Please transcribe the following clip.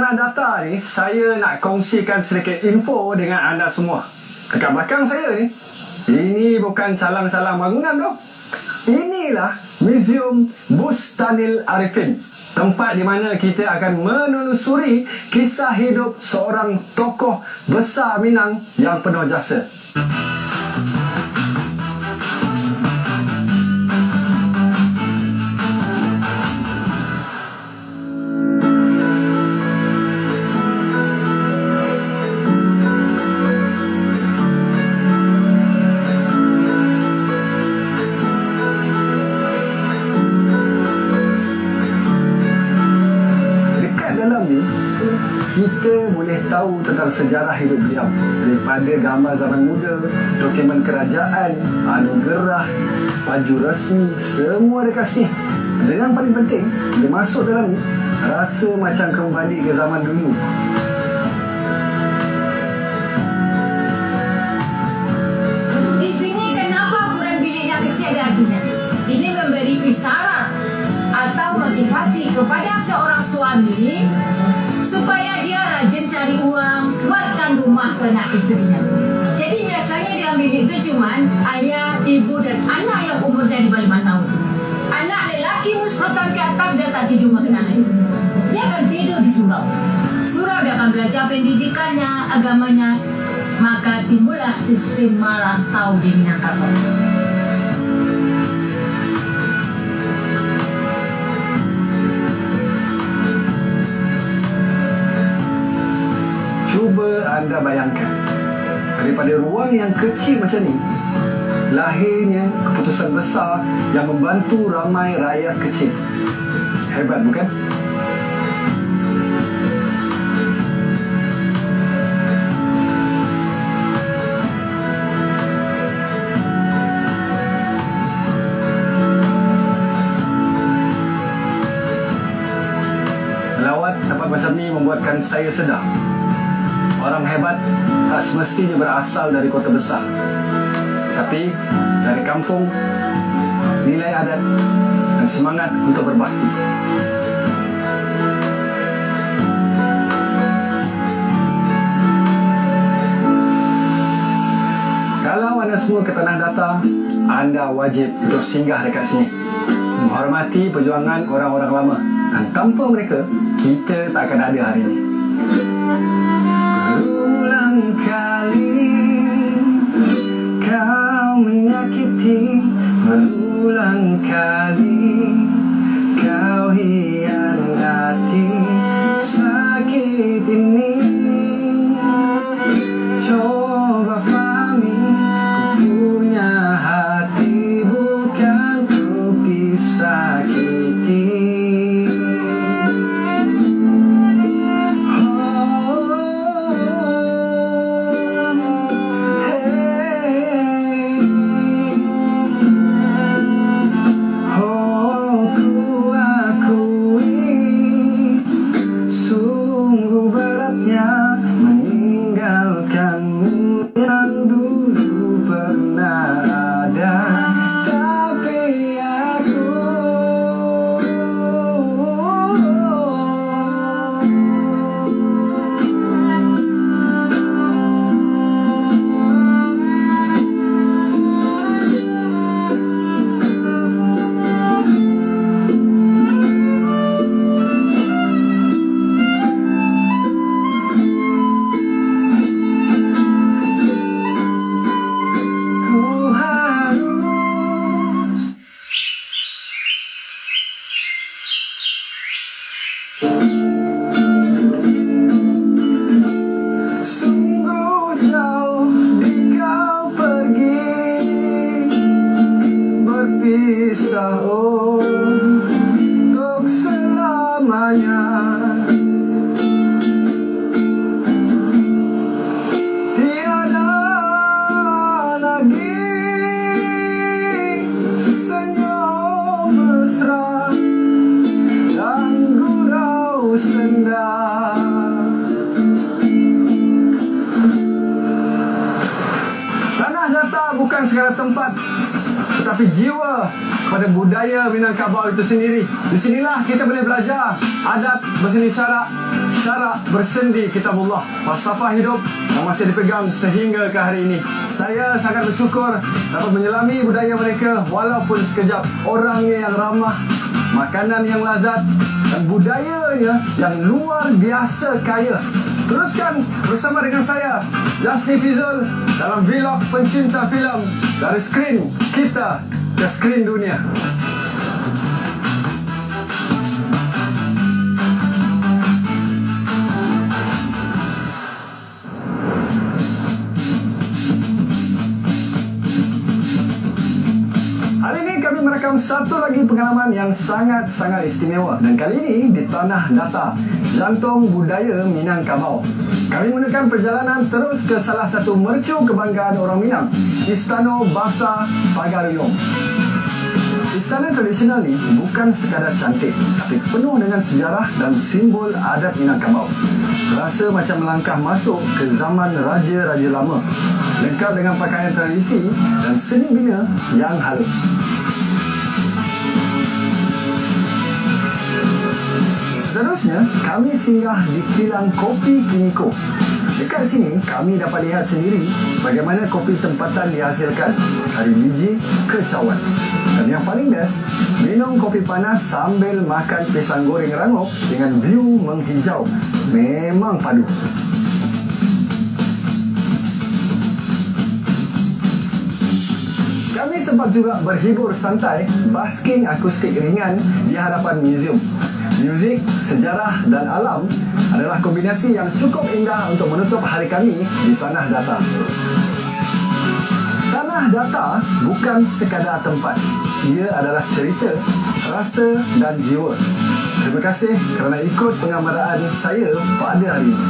Tanah Datar ni, saya nak kongsikan sedikit info dengan anda semua. Dekat belakang saya ni, ini bukan calang-calang bangunan tau. Inilah Museum Bustanil Arifin, tempat di mana kita akan menelusuri kisah hidup seorang tokoh besar Minang yang penuh jasa. Kita boleh tahu tentang sejarah hidup beliau daripada gambar zaman muda, dokumen kerajaan, anugerah, baju rasmi, semua dekat sini. Dan yang paling penting, bila masuk dalam ni, rasa macam kembali ke zaman dulu. Di sini kenapa ukuran biliknya kecil ada artinya? Ini memberi isyarat atau motivasi kepada seorang suami supaya dia rajin cari uang buatkan rumah ke anak isterinya. Jadi biasanya dalam bilik itu cuman ayah, ibu dan anak yang umurnya di bawah 5 tahun. Anak lelaki umur 10 tahun ke atas dia tak tidur makan air. Dia akan tidur di surau. Surau dia akan belajar pendidikannya, agamanya. Maka timbullah sistem merantau di Minangkabau. Cuba anda bayangkan, daripada ruang yang kecil macam ni, lahirnya keputusan besar yang membantu ramai rakyat kecil. Hebat bukan? Melawat tempat macam ni membuatkan saya sedar, orang hebat tak semestinya berasal dari kota besar, tapi dari kampung, nilai adat dan semangat untuk berbakti. Kalau anda semua ke Tanah Datar, anda wajib untuk singgah dekat sini, menghormati perjuangan orang-orang lama, dan tanpa mereka, kita tak akan ada hari ini. Berulang kali kau menyakiti, berulang kali kau hianati, sakit ini coba fahami, ku punya hati bukan untuk disakiti. Sungguh jauh di kau pergi, berpisah untuk selamanya. Tiada lagi senyum mesra dan gurau senda. Tanah Datar bukan sekadar tempat, tetapi tapi jiwa pada budaya Minangkabau itu sendiri. Di sinilah kita boleh belajar adat berseni syarak, syarak bersendi kitabullah, falsafah hidup yang masih dipegang sehingga ke hari ini. Saya sangat bersyukur dapat menyelami budaya mereka walaupun sekejap. Orangnya yang ramah, makanan yang lazat, dan budayanya yang luar biasa kaya. Teruskan bersama dengan saya, Justin Fizul, dalam vlog pencinta filem dari skrin kita ke skrin dunia. Hari ini kami merekam satu lagi pengalaman yang sangat-sangat istimewa, dan kali ini di Tanah Datar, jantung budaya Minangkabau. Kami menggunakan perjalanan terus ke salah satu mercu kebanggaan orang Minang, Istana Bahasa Pagaruyung. Istana tradisional ni bukan sekadar cantik, tapi penuh dengan sejarah dan simbol adat Minangkabau. Rasa macam melangkah masuk ke zaman raja-raja lama, lengkap dengan pakaian tradisi dan seni bina yang halus. Seterusnya, kami singgah di kilang kopi Kiniko. Dekat sini, kami dapat lihat sendiri bagaimana kopi tempatan dihasilkan dari biji ke cawan. Dan yang paling best, minum kopi panas sambil makan pisang goreng rangup dengan view menghijau. Memang padu. Kami sempat juga berhibur santai, basking akustik ringan di hadapan museum. Muzik, sejarah dan alam adalah kombinasi yang cukup indah untuk menutup hari kami di Tanah Datar. Tanah Datar bukan sekadar tempat. Ia adalah cerita, rasa dan jiwa. Terima kasih kerana ikut pengambaraan saya pada hari ini.